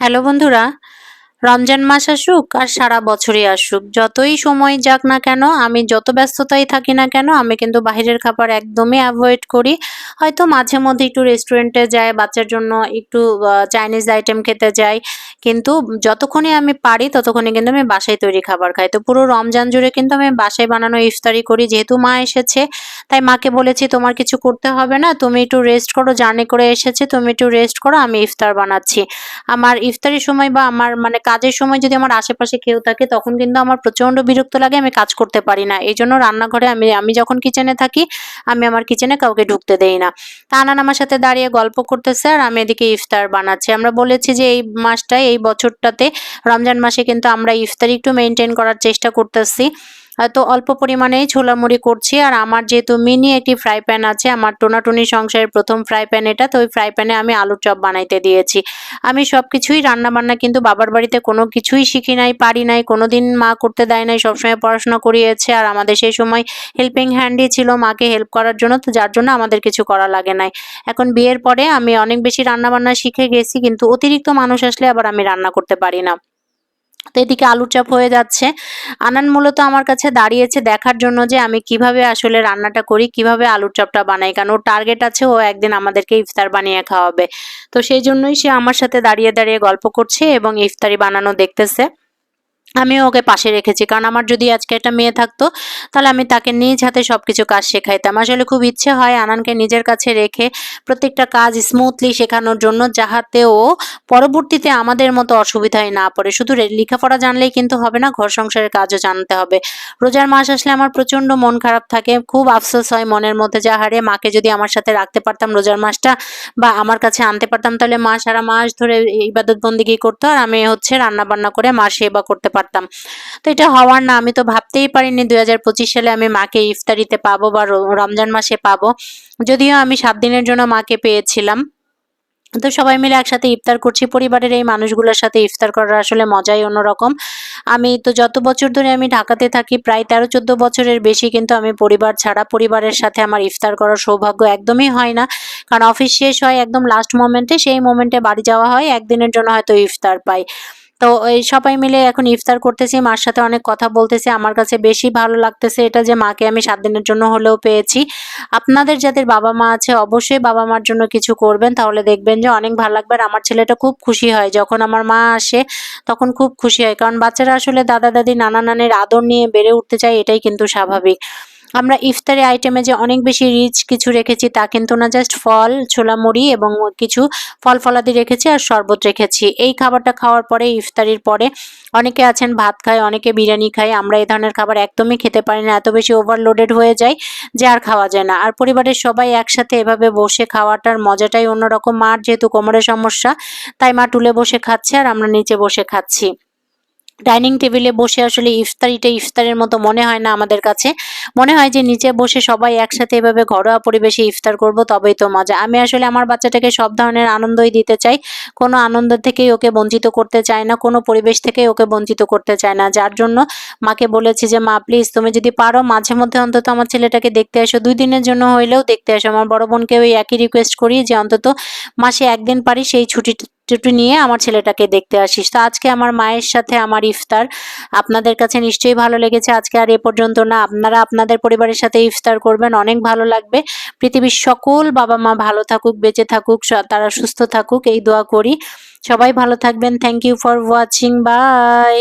Hello বন্ধুরা, রমজান মাস আসুক আর সারা বছরই আসুক, যতই সময় যাক না কেন, আমি যত ব্যস্ততায় থাকি না কেন, আমি কিন্তু বাহিরের খাবার একদমই অ্যাভয়েড করি। হয়তো মাঝে মধ্যে একটু রেস্টুরেন্টে যাই, বাচ্চার জন্য একটু চাইনিজ আইটেম খেতে যাই। কিন্তু যতক্ষণই আমি পারি ততক্ষণই কিন্তু আমি বাসায় তৈরি খাবার খাই। তো পুরো রমজান জুড়ে কিন্তু আমি বাসায় বানানো ইফতারি করি। যেহেতু মা এসেছে, তাই মাকে বলেছি তোমার কিছু করতে হবে না, তুমি একটু রেস্ট করো, জার্নি করে এসেছে, তুমি একটু রেস্ট করো, আমি ইফতার বানাচ্ছি। আমার ইফতারির সময় বা আমার মানে কাজের সময় যদি আমার আশেপাশে কেউ থাকে তখন কিন্তু আমার প্রচন্ড বিরক্ত লাগে, আমি কাজ করতে পারি না। এইজন্য রান্নাঘরে আমি যখন কিচেনে থাকি, আমি আমার কিচেনে কাউকে ঢুকতে দেই না। তা আনান আমার সাথে দাঁড়িয়ে গল্প করতেছে আর আমি এদিকে ইফতার বানাচ্ছি। আমরা বলেছি যে এই মাসটায়, এই বছরটাতে, রমজান মাসে কিন্তু আমরা ইফতারি একটু মেইনটেইন করার চেষ্টা করতেছি। তো অল্প পরিমাণেই ছোলা মুড়ি করছি। আর আমার যেহেতু মিনি একটি ফ্রাই প্যান আছে, আমার টোনাটুনি সংসারের ১ম ফ্রাই প্যান এটা। তো ওই ফ্রাই প্যানে আমি আলুর চপ বানাইতে দিয়েছি। আমি সবকিছুই রান্না-বান্না কিন্তু বাবার বাড়িতে কোনো কিছুই শিখি নাই, পারি নাই। কোনোদিন মা করতে দেয় নাই। সবসময় পড়াশোনা করিয়েছে। আর আমাদের সেই সময় হেল্পিং হ্যান্ডই ছিল মাকে হেল্প করার জন্য। তো যার জন্য আমাদের কিছু করা লাগে নাই। এখন বিয়ের পরে আমি অনেক বেশি রান্না-বান্না শিখে গেছি। কিন্তু অতিরিক্ত মানুষ আসলে আবার আমি রান্না করতে পারি না। তো এদিকে আলুর চপ হয়ে যাচ্ছে। আনান মূলত আমার কাছে দাঁড়িয়েছে দেখার জন্য যে আমি কিভাবে আসলে রান্নাটা করি, কিভাবে আলুর চপটা বানাই। কারণ ওর টার্গেট আছে ও একদিন আমাদেরকে ইফতার বানিয়ে খাওয়াবে। তো সেই জন্যই সে আমার সাথে দাঁড়িয়ে দাঁড়িয়ে গল্প করছে এবং ইফতারি বানানো দেখতেছে। আমিও ওকে পাশে রেখেছি। কারণ আমার যদি আজকে একটা মেয়ে থাকতো, তাহলে আমি তাকে নিজ হাতে সবকিছু কাজ শেখাইতাম। আসলে খুব ইচ্ছে হয় আনানকে নিজের কাছে রেখে প্রত্যেকটা কাজ স্মুথলি শেখানোর জন্য, যাহাতে ও পরবর্তীতে আমাদের মতো অসুবিধায় না পড়ে। শুধু লেখাপড়া জানলেই কিন্তু হবে না, ঘর সংসারের কাজও জানতে হবে। রোজার মাস আসলে আমার প্রচন্ড মন খারাপ থাকে। খুব আফসোস হয় মনের মধ্যে যে আহারে, মাকে যদি আমার সাথে রাখতে পারতাম রোজার মাসটা, বা আমার কাছে আনতে পারতাম, তাহলে মা সারা মাস ধরে ইবাদত বন্দেগী করতো আর আমি হচ্ছে রান্না বান্না করে মার সেবা করতে পারতাম। তো এটা হওয়ার না, আমি তো ভাবতেই পারিনি ২০২৫ সালে আমি মাকে ইফতারিতে পাবো বা রমজান মাসে পাবো। যদিও আমি ৭ দিনের জন্য মাকে পেয়েছিলাম। তো সবাই মিলে একসাথে ইফতার করছি। পরিবারের এই মানুষগুলোর সাথে ইফতার করার আসলে মজাই অন্যরকম। আমি তো যত বছর ধরে আমি ঢাকাতে থাকি, প্রায় ১৩-১৪ বছরের বেশি কিন্তু আমি পরিবার ছাড়া, পরিবারের সাথে আমার ইফতার করার সৌভাগ্য একদমই হয় না। কারণ অফিস শেষ হয় একদম লাস্ট মোমেন্টে, সেই মোমেন্টে বাড়ি যাওয়া হয়। একদিনের জন্য হয়তো ইফতার পাই। তো এই সবাই মিলে এখন ইফতার করতেছি, মার সাথে অনেক কথা বলতেছি। আমার কাছে বেশি ভালো লাগতেছে এটা যে মাকে আমি ৭ দিনের জন্য হলেও পেয়েছি। আপনাদের যাদের বাবা-মা আছে অবশ্যই বাবা-মার জন্য কিছু করবেন, তাহলে দেখবেন যে অনেক ভাল লাগবে। আর আমার ছেলেটা খুব খুশি হয় যখন আমার মা আসে, তখন খুব খুশি হয়। কারণ বাচ্চারা আসলে দাদা-দাদি, নানা-নানির আদর নিয়ে বেড়ে উঠতে চায়, এটাই কিন্তু স্বাভাবিক। আমরা ইফতারি আইটেমে যে অনেক বেশি রিচ কিছু রেখেছি তা কিন্তু না, জাস্ট ফল, ছোলা মুড়ি এবং কিছু ফল-ফলাদি রেখেছি আর শরবত রেখেছি। এই খাবারটা খাওয়ার পরে, ইফতারির পরে অনেকে আছেন ভাত খায়, অনেকে বিরিয়ানি খায়। আমরা এই ধরনের খাবার একদমই খেতে পারি না। এত বেশি ওভারলোডেড হয়ে যায় যে আর খাওয়া যায় না। আর পরিবারের সবাই একসাথে এভাবে বসে খাওয়াটার মজাটাই অন্যরকম। মার যেহেতু কোমরের সমস্যা, তাই মা টুলে বসে খাচ্ছে আর আমরা নিচে বসে খাচ্ছি। ডাইনিং টেবিলে বসে আসলে ইফতারিটা ইফতারের মতো মনে হয় না আমাদের কাছে। মনে হয় যে নিচে বসে সবাই একসাথে এভাবে ঘরোয়া পরিবেশে ইফতার করব, তবেই তো মজা। আমি আসলে আমার বাচ্চাটাকে সব ধরনের আনন্দই দিতে চাই। কোনো আনন্দ থেকেই ওকে বঞ্চিত করতে চাই না, কোনো পরিবেশ থেকেই ওকে বঞ্চিত করতে চাই না। যার জন্য মাকে বলেছি যে, "মা প্লিজ তুমি যদি পারো মাঝে মধ্যে অন্তত আমার ছেলেটাকে দেখতে এসো। ২ দিনের জন্য হইলেও দেখতে এসো।" আমার বড় বোনকেও এই একই রিকোয়েস্ট করি যে অন্তত মাসে ১ দিন পারি সেই ছুটি নিয়ে আমার ছেলেটাকে দেখতে আসিস। তো আজকে আমার মায়ের সাথে আমার ইফতার। আপনাদের কাছে নিশ্চয়ই ভালো লেগেছে। আজকে আর এ পর্যন্ত না। আপনারা আপনাদের পরিবারের সাথে ইফতার করবেন, অনেক ভালো লাগবে। পৃথিবীর সকল বাবা-মা ভালো থাকুক, বেঁচে থাকুক, তারা সুস্থ থাকুক, এই দোয়া করি। সবাই ভালো থাকবেন। Thank you for watching. By.